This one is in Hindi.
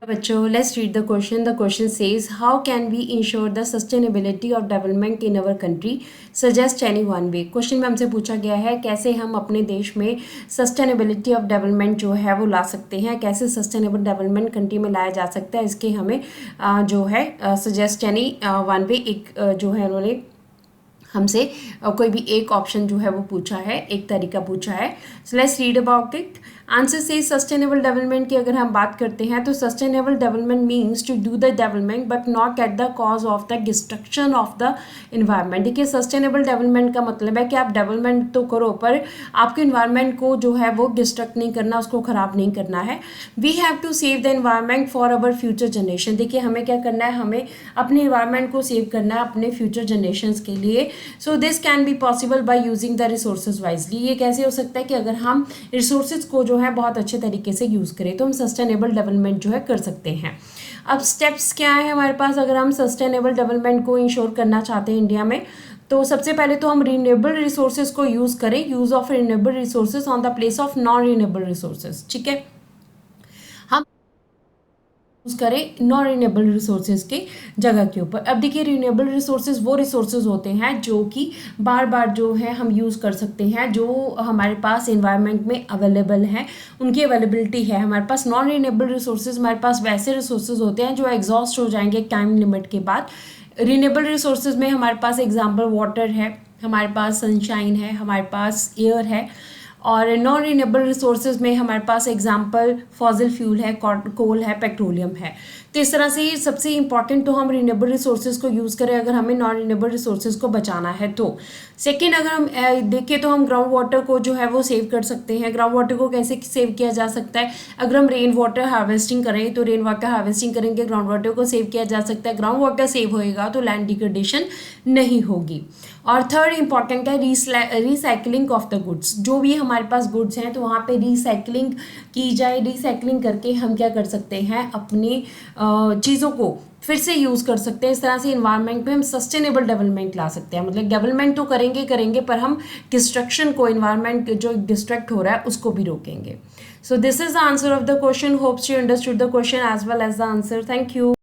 बच्चों, let's read the question. The question says how can we ensure the sustainability of development in our country, suggest any one way. Question में हमसे पूछा गया है कैसे हम अपने देश में सस्टेनेबिलिटी ऑफ डेवलपमेंट जो है वो ला सकते हैं, कैसे सस्टेनेबल डेवलपमेंट कंट्री में लाया जा सकता है. इसके हमें जो है सजेस्ट एनी वन वे, एक जो है उन्होंने हमसे कोई भी एक ऑप्शन जो है वो पूछा है, एक तरीका पूछा है. So let's read about it. Answer से सस्टेनेबल डेवलपमेंट की अगर हम बात करते हैं तो sustainable development means to do the development but not at the cause of the destruction of the environment. देखिए, सस्टेनेबल डेवलपमेंट का मतलब है कि आप डेवलपमेंट तो करो पर आपके इन्वायरमेंट को जो है वो डिस्ट्रक्ट नहीं करना, उसको ख़राब नहीं करना है. We have to save the environment for our future generation. देखिए, हमें क्या करना है, हमें अपने इन्वायरमेंट को सेव करना है अपने फ्यूचर जनरेशन के लिए. So this can be possible by using the resources wisely. ये कैसे हो सकता है कि अगर हम रिसोर्सेज को जो है बहुत अच्छे तरीके से यूज़ करें तो हम सस्टेनेबल डेवलपमेंट जो है कर सकते हैं. अब स्टेप्स क्या है हमारे पास अगर हम सस्टेनेबल डेवलपमेंट को इंश्योर करना चाहते हैं इंडिया में. तो सबसे पहले तो हम रिन्यूएबल रिसोर्सेज को यूज़ करें, use of renewable resources on the place of non renewable resources. ठीक है, यूज़ करें नॉन रिन्यूएबल रिसोर्सेज के जगह के ऊपर. अब देखिए, रिन्यूएबल रिसोर्सेज वो रिसोर्सेज होते हैं जो कि बार बार जो है हम यूज़ कर सकते हैं, जो हमारे पास इन्वायरमेंट में अवेलेबल हैं, उनकी अवेलेबिलिटी है हमारे पास. नॉन रिन्यूएबल रिसोर्सेज हमारे पास वैसे रिसोर्सेज होते हैं जो एग्जॉस्ट हो जाएंगे एक टाइम लिमिट के बाद. रिन्यूएबल रिसोर्सेज में हमारे पास एग्जाम्पल वाटर है, हमारे पास सनशाइन है, हमारे पास एयर है. और नॉन रिन्यूएबल रिसोर्सेज में हमारे पास एग्जांपल फॉसिल फ्यूल है, कोल है, पेट्रोलियम है. तो इस तरह से सबसे इंपॉर्टेंट तो हम रिन्यूएबल रिसोर्सेज को यूज़ करें अगर हमें नॉन रिन्यूएबल रिसोर्सेज को बचाना है तो. सेकेंड, अगर हम देखें तो हम ग्राउंड वाटर को जो है वो सेव कर सकते हैं. ग्राउंड वाटर को कैसे सेव किया जा सकता है, अगर हम रेन वाटर हार्वेस्टिंग करें तो रेन वाटर हार्वेस्टिंग करेंगे, ग्राउंड वाटर को सेव किया जा सकता है. ग्राउंड वाटर सेव होएगा तो लैंड डिग्रेडेशन नहीं होगी. और थर्ड इंपॉर्टेंट है रिसाइकलिंग ऑफ द गुड्स. जो भी हमारे पास गुड्स हैं तो वहाँ पे रिसाइकलिंग की जाए. रिसाइकलिंग करके हम क्या कर सकते हैं, अपनी चीज़ों को फिर से यूज़ कर सकते हैं. इस तरह से इन्वायरमेंट पे हम सस्टेनेबल डेवलपमेंट ला सकते हैं. मतलब डेवलपमेंट तो करेंगे पर हम डिस्ट्रक्शन को, इन्वायरमेंट जो डिस्ट्रैक्ट हो रहा है उसको भी रोकेंगे. So this is the answer of the question. Hopes you understood the question as well as the answer. Thank you.